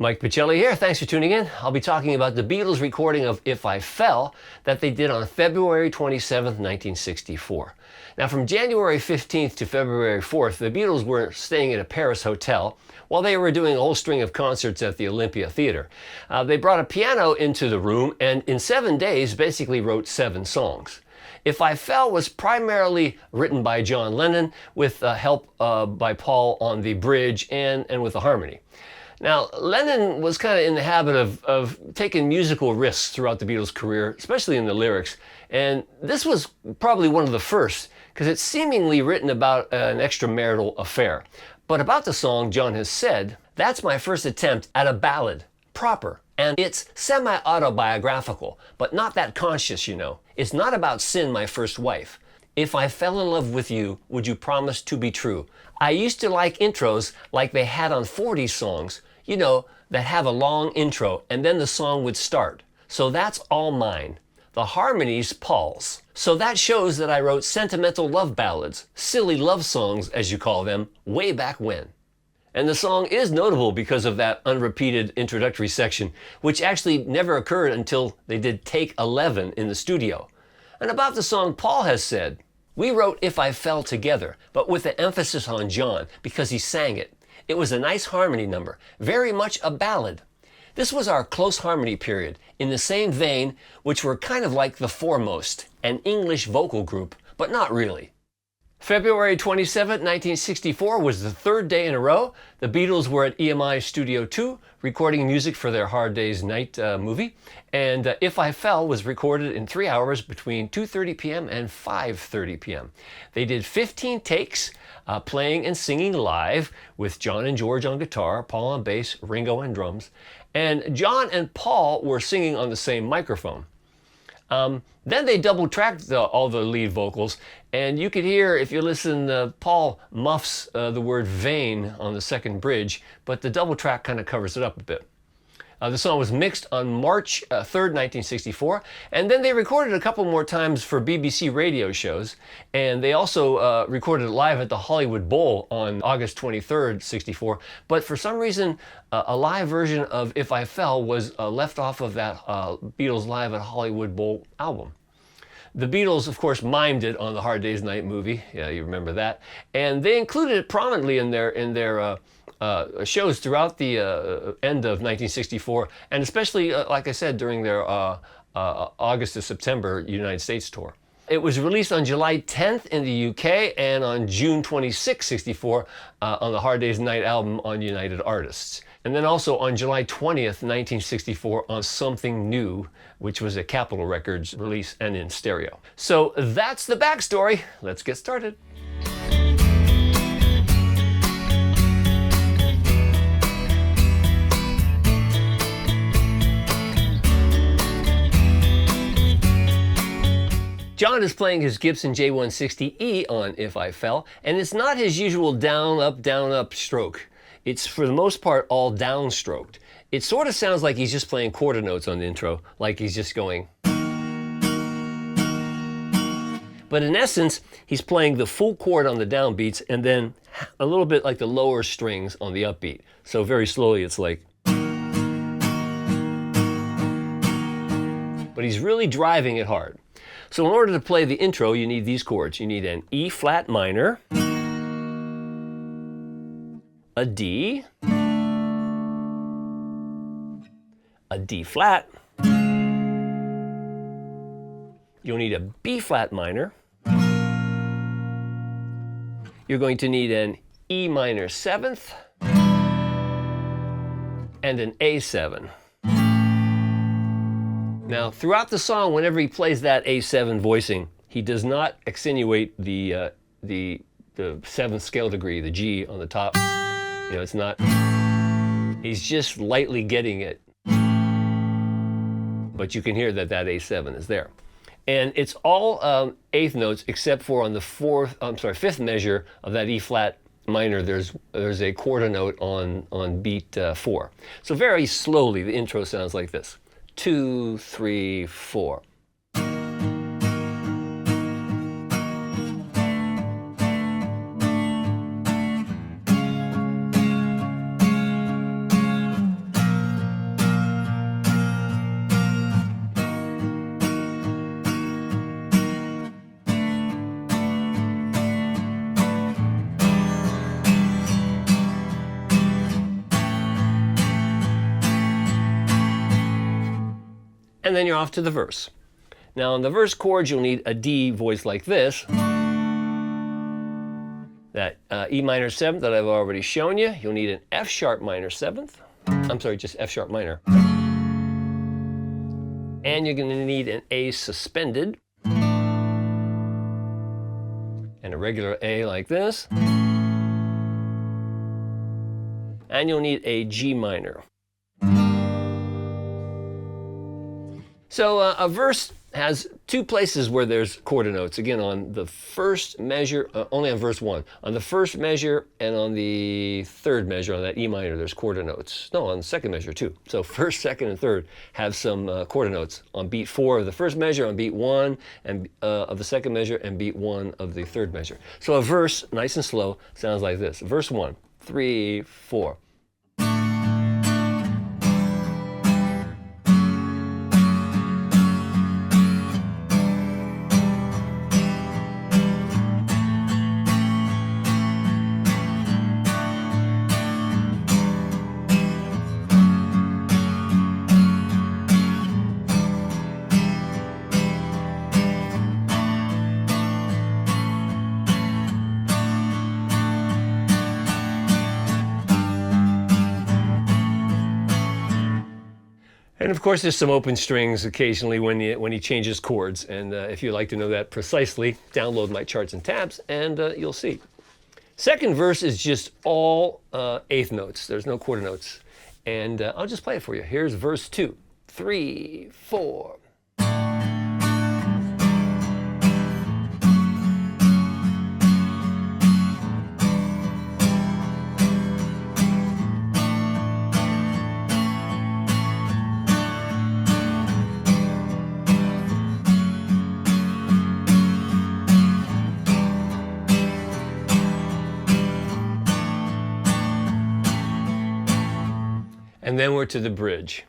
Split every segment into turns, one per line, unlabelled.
Mike Pachelli here. Thanks for tuning in. I'll be talking about the Beatles recording of If I Fell that they did on February 27th, 1964. Now, from January 15th to February 4th, the Beatles were staying at a Paris hotel while they were doing a whole string of concerts at the Olympia Theater. They brought a piano into the room and in 7 days basically wrote 7 songs. If I Fell was primarily written by John Lennon with help by Paul on the bridge and with the harmony. Now, Lennon was kind of in the habit of taking musical risks throughout the Beatles' career, especially in the lyrics, and this was probably one of the first, because it's seemingly written about an extramarital affair. But about the song, John has said, "That's my first attempt at a ballad, proper, and it's semi-autobiographical, but not that conscious, you know. It's not about Sin, my first wife. If I fell in love with you, would you promise to be true? I used to like intros like they had on 40s songs, you know, that have a long intro and then the song would start. So that's all mine. The harmonies, Paul's. So that shows that I wrote sentimental love ballads, silly love songs as you call them, way back when." And the song is notable because of that unrepeated introductory section, which actually never occurred until they did take 11 in the studio. And about the song, Paul has said, "We wrote If I Fell together, but with the emphasis on John because he sang it. It was a nice harmony number, very much a ballad. This was our close harmony period, in the same vein, which were kind of like the Foremost, an English vocal group, but not really." February 27, 1964 was the third day in a row. The Beatles were at EMI Studio 2 recording music for their Hard Day's Night movie. And If I Fell was recorded in 3 hours between 2:30 p.m. and 5:30 p.m. They did 15 takes, playing and singing live with John and George on guitar, Paul on bass, Ringo on drums. And John and Paul were singing on the same microphone. Then they double-tracked all the lead vocals, and you could hear, if you listen, Paul muffs the word vain on the second bridge, but the double track kind of covers it up a bit. The song was mixed on March 3rd, 1964, and then they recorded a couple more times for BBC radio shows, and they also recorded it live at the Hollywood Bowl on August 23rd, 64, but for some reason, a live version of If I Fell was left off of that Beatles Live at Hollywood Bowl album. The Beatles, of course, mimed it on the Hard Day's Night movie. Yeah, you remember that. And they included it prominently in their shows throughout the end of 1964, and especially, like I said, during their August to September United States tour. It was released on July 10th in the UK and on June 26, 64 on the Hard Day's Night album on United Artists. And then also on July 20th, 1964 on Something New, which was a Capitol Records release and in stereo. So that's the backstory. Let's get started. John is playing his Gibson J160E on If I Fell, and it's not his usual down, up stroke. It's, for the most part, all downstroked. It sort of sounds like he's just playing quarter notes on the intro, like he's just going. But in essence, he's playing the full chord on the downbeats and then a little bit like the lower strings on the upbeat. So very slowly it's like. But he's really driving it hard. So in order to play the intro, you need these chords. You need an E flat minor, a D, a D flat, you'll need a B flat minor, you're going to need an E minor 7th, and an A7. Now, throughout the song, whenever he plays that A7 voicing, he does not accentuate the 7th scale degree, the G on the top. You know, it's not, he's just lightly getting it. But you can hear that A7 is there. And it's all eighth notes except for on the fifth measure of that E flat minor, there's a quarter note on beat 4. So very slowly, the intro sounds like this. 2, 3, 4. and then you're off to the verse. Now on the verse chords, you'll need a D voiced like this. That E minor 7th that I've already shown you. You'll need an F sharp minor 7th. I'm sorry, just F sharp minor. And you're going to need an A suspended. And a regular A like this. And you'll need a G minor. So a verse has two places where there's quarter notes. Again, on the first measure, only on verse 1. On the first measure and on the third measure, on that E minor, there's quarter notes. No, on the second measure too. So first, second, and third have some quarter notes. On beat 4 of the first measure, on beat 1 and of the second measure, and beat 1 of the third measure. So a verse, nice and slow, sounds like this. Verse 1, 3, 4. And of course, there's some open strings occasionally when he changes chords. And if you'd like to know that precisely, download my charts and tabs, and you'll see. Second verse is just all eighth notes. There's no quarter notes. And I'll just play it for you. Here's verse 2, 3, 4. And then we're to the bridge.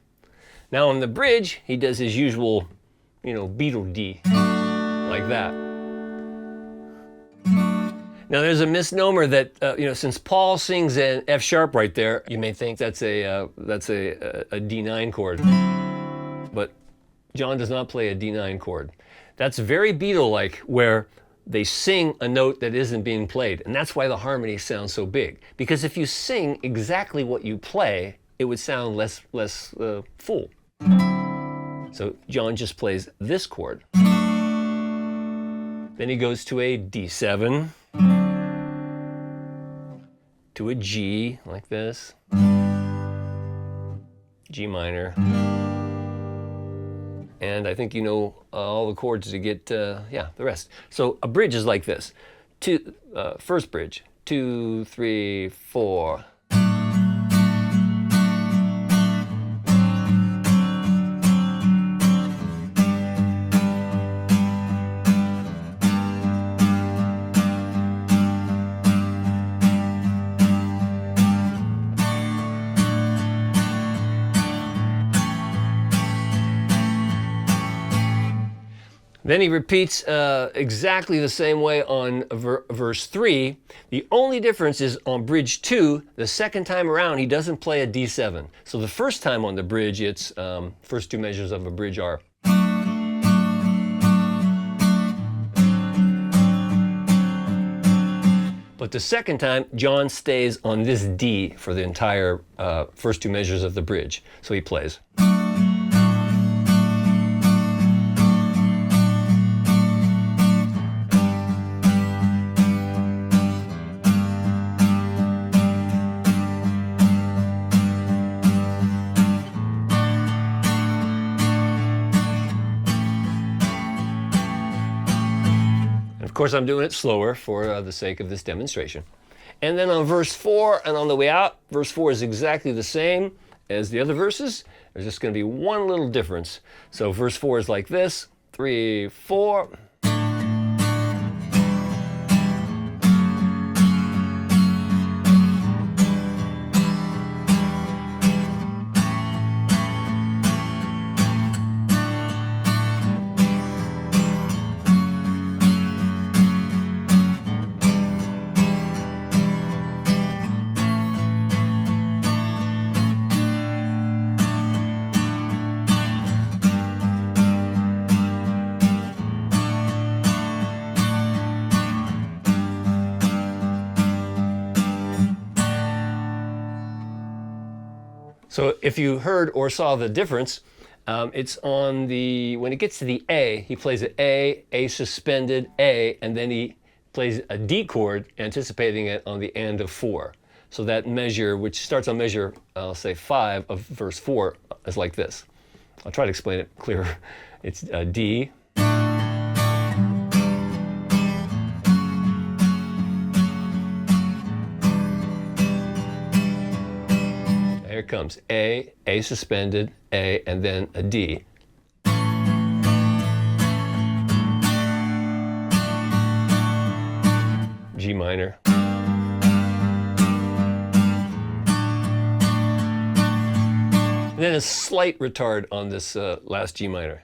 Now on the bridge, he does his usual, Beatle D, like that. Now there's a misnomer that, since Paul sings an F sharp right there, you may think that's a D9 chord. But John does not play a D9 chord. That's very Beatle-like, where they sing a note that isn't being played. And that's why the harmony sounds so big. Because if you sing exactly what you play, it would sound less full. So John just plays this chord. Then he goes to a D7, to a G, like this, G minor, and I think you know all the chords to get, the rest. So a bridge is like this. First bridge, 2, 3, 4. Then he repeats exactly the same way on verse 3. The only difference is on bridge 2, the second time around, he doesn't play a D7. So the first time on the bridge, it's first two measures of a bridge are. But the second time, John stays on this D for the entire first two measures of the bridge. So he plays. Of course, I'm doing it slower for the sake of this demonstration. And then on verse 4 and on the way out, verse 4 is exactly the same as the other verses. There's just going to be one little difference. So verse 4 is like this, 3, 4. So if you heard or saw the difference, it's on the, when it gets to the A, he plays an A suspended, A, and then he plays a D chord, anticipating it on the end of 4. So that measure, which starts on measure, I'll say 5 of verse 4, is like this. I'll try to explain it clearer. It's D. Here it comes. A suspended, A, and then a D. G minor. And then a slight retard on this last G minor.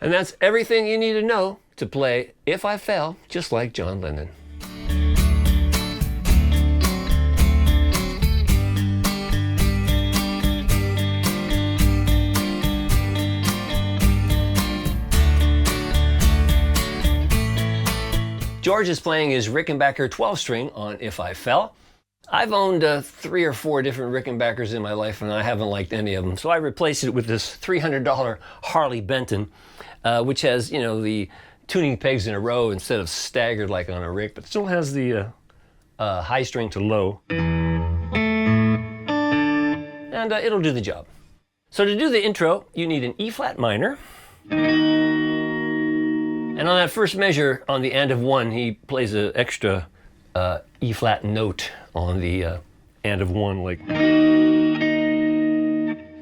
And that's everything you need to know to play If I Fell, just like John Lennon. George is playing his Rickenbacker 12-string on If I Fell. I've owned 3 or 4 different Rickenbackers in my life, and I haven't liked any of them. So I replaced it with this $300 Harley Benton, which has, you know, the tuning pegs in a row instead of staggered like on a Rick, but still has the high string to low. And it'll do the job. So to do the intro, you need an E flat minor. And on that first measure, on the end of 1, he plays an extra E flat note on the end of 1, like.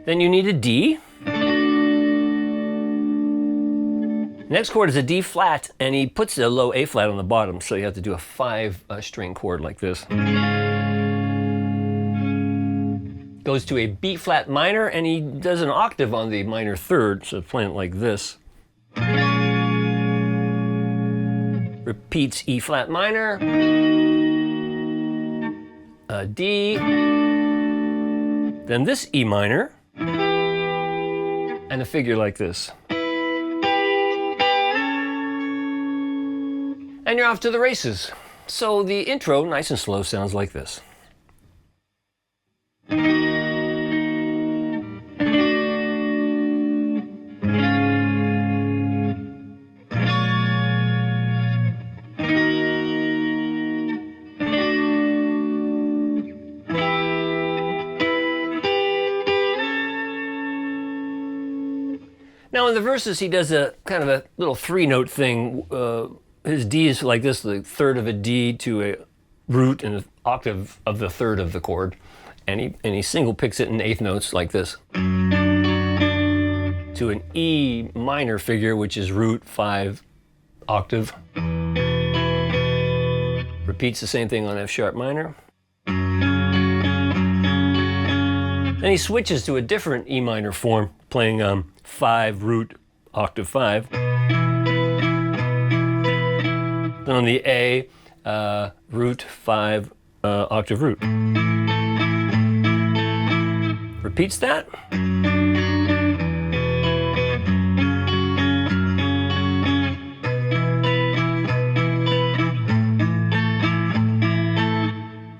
Then you need a D. Next chord is a D flat, and he puts a low A flat on the bottom, so you have to do a 5-string chord like this. Goes to a B flat minor, and he does an octave on the minor 3rd, so playing it like this. Repeats E flat minor, a D, then this E minor, and a figure like this. And you're off to the races. So the intro, nice and slow, sounds like this. Now in the verses, he does a kind of a little 3-note thing. His D is like this, the 3rd of a D to a root and an octave of the 3rd of the chord. And he single picks it in 8th notes like this. To an E minor figure, which is root 5 octave. Repeats the same thing on F sharp minor. Then he switches to a different E minor form, playing 5 root octave 5. Then on the A, root 5 octave root. Repeats that.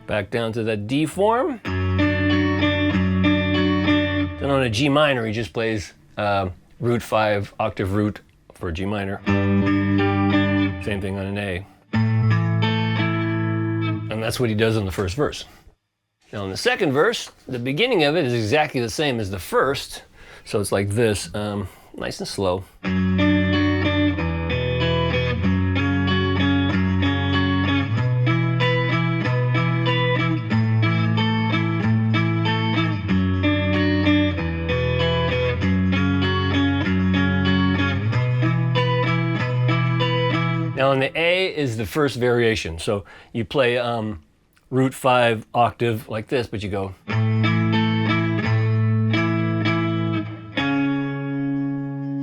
Back down to that D form. Then on a G minor, he just plays root 5 octave root for G minor. Same thing on an A. And that's what he does in the first verse. Now in the second verse, the beginning of it is exactly the same as the first. So it's like this, nice and slow. Now on the A is the first variation. So you play root 5 octave like this, but you go. So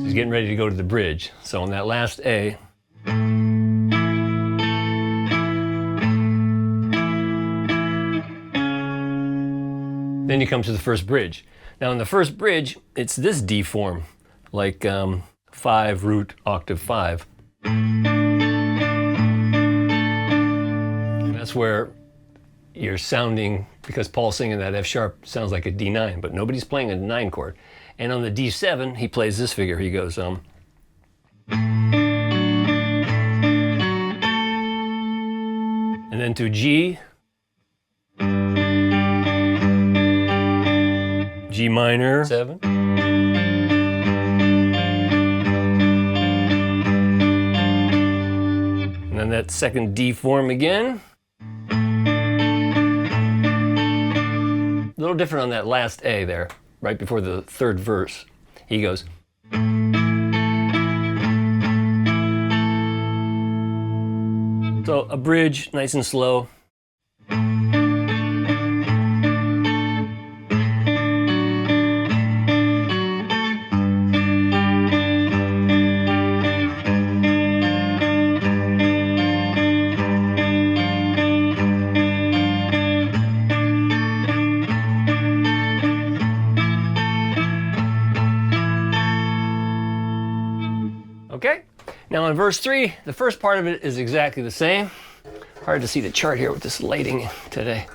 he's getting ready to go to the bridge. So on that last A, then you come to the first bridge. Now in the first bridge, it's this D form, like 5 root octave 5. That's where you're sounding, because Paul's singing that F sharp sounds like a D9, but nobody's playing a 9 chord. And on the D7, he plays this figure. He goes, and then to G, G minor, 7. And then that second D form again. A little different on that last A there, right before the third verse. He goes. So a bridge, nice and slow. Okay, now in verse 3, the first part of it is exactly the same. Hard to see the chart here with this lighting today.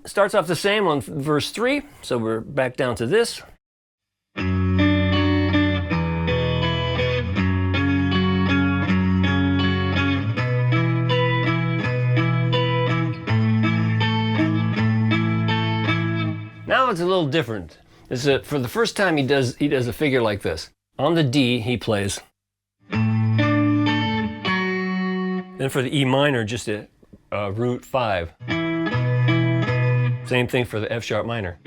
Starts off the same on verse 3, so we're back down to this. Now it's a little different. For the first time he does a figure like this. On the D, he plays. Then for the E minor, just a root 5. Same thing for the F sharp minor.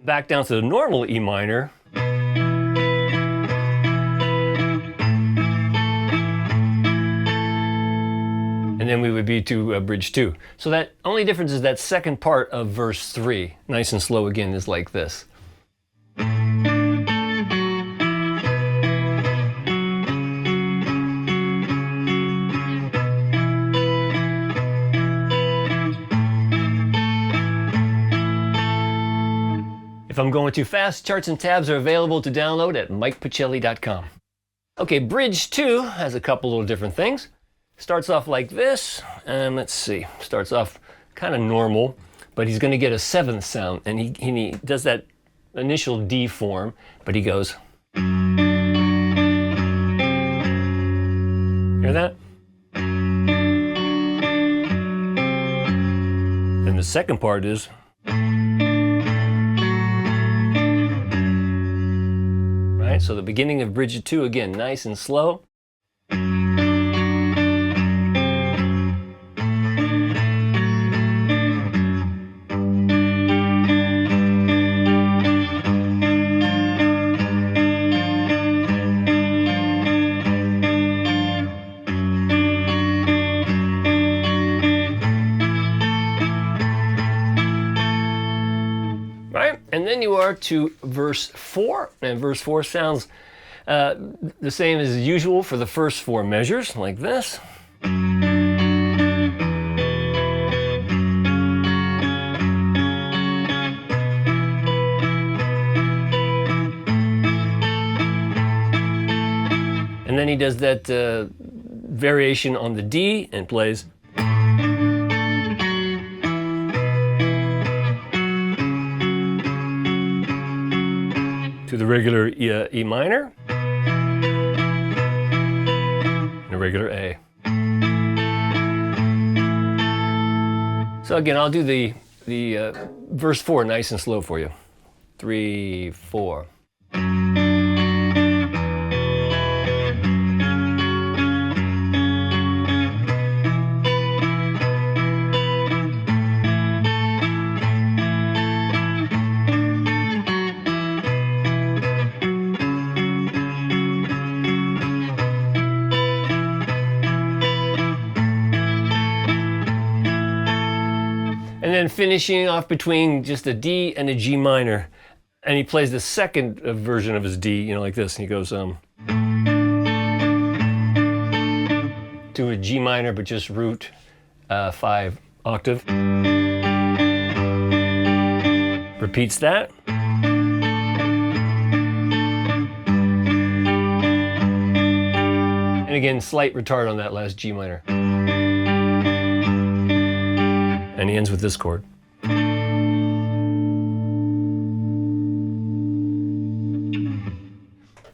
Back down to the normal E minor. And then we would be to bridge 2. So that only difference is that second part of verse 3, nice and slow again, is like this. If I'm going too fast, charts and tabs are available to download at mikepachelli.com. Okay, bridge 2 has a couple little different things. Starts off like this, and let's see, starts off kind of normal, but he's going to get a 7th sound, and he does that initial D form, but he goes. Hear that? And the second part is. Right, so the beginning of bridge 2 again, nice and slow. And then you are to verse 4, and verse 4 sounds the same as usual for the first 4 measures, like this. And then he does that variation on the D and plays. To the regular E minor, and a regular A. So again, I'll do the verse 4 nice and slow for you. 3, 4. And then finishing off between just a D and a G minor. And he plays the second version of his D, like this. And he goes to a G minor, but just root 5 octave. Repeats that. And again, slight retard on that last G minor. And he ends with this chord.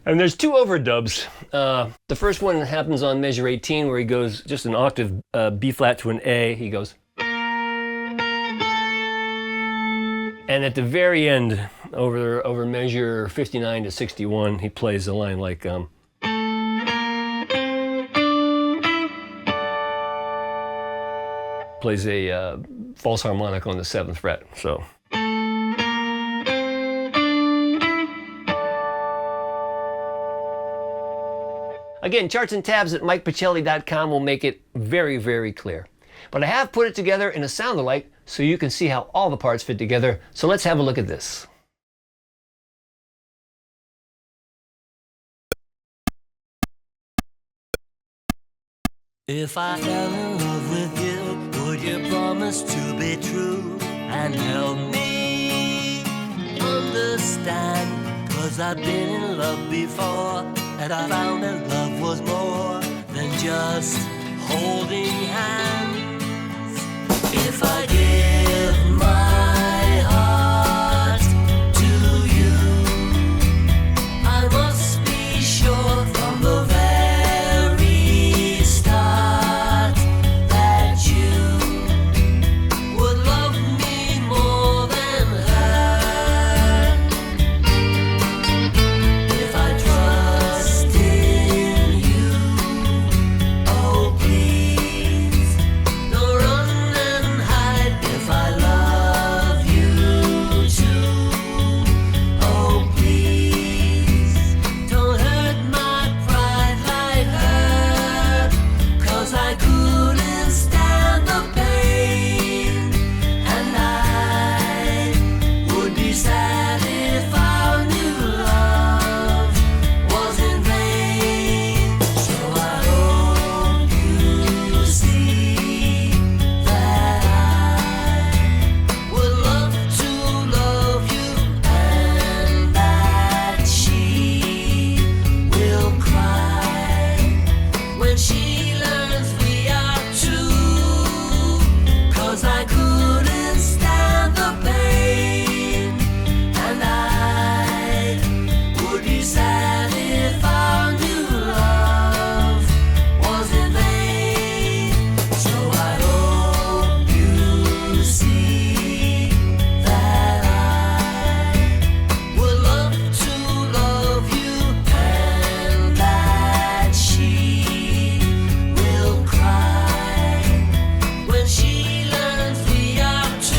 And there's two overdubs. The first one happens on measure 18, where he goes just an octave B flat to an A. He goes. And at the very end, over measure 59 to 61, he plays a line like, plays a false harmonic on the 7th fret. So. Again, charts and tabs at MikePachelli.com will make it very, very clear. But I have put it together in a sound-alike so you can see how all the parts fit together. So let's have a look at this.
If I fell in love with you, would you promise to be true and help me understand? 'Cause I've been in love before, and I found that love was more than just holding hands. If I give my heart to you, I must be sure from the very start that you would love me more than her. If I trust in you, oh please, don't run and hide. If I love you too, oh please, don't hurt my pride like her. 'Cause I couldn't stand the pain, and I would be sad if our new love was in vain. So I hope you see that I would love to love you, and that she will cry when she learns we are two. 'Cause I couldn't stand the pain, and I would be sad if our new love was in vain. So I hope you see that I would love to love you, and that she will cry when she learns we are two.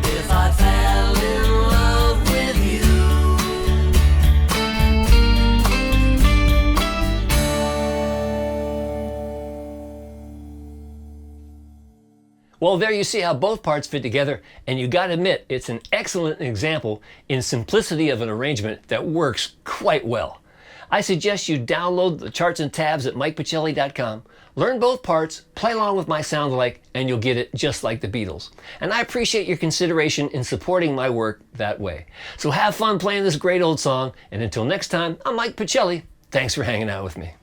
If I fell in love with you.
Well, there you see how both parts fit together, and you gotta admit, it's an excellent example in simplicity of an arrangement that works quite well. I suggest you download the charts and tabs at MikePachelli.com, learn both parts, play along with my sound alike, and you'll get it just like the Beatles. And I appreciate your consideration in supporting my work that way. So have fun playing this great old song, and until next time, I'm Mike Pachelli. Thanks for hanging out with me.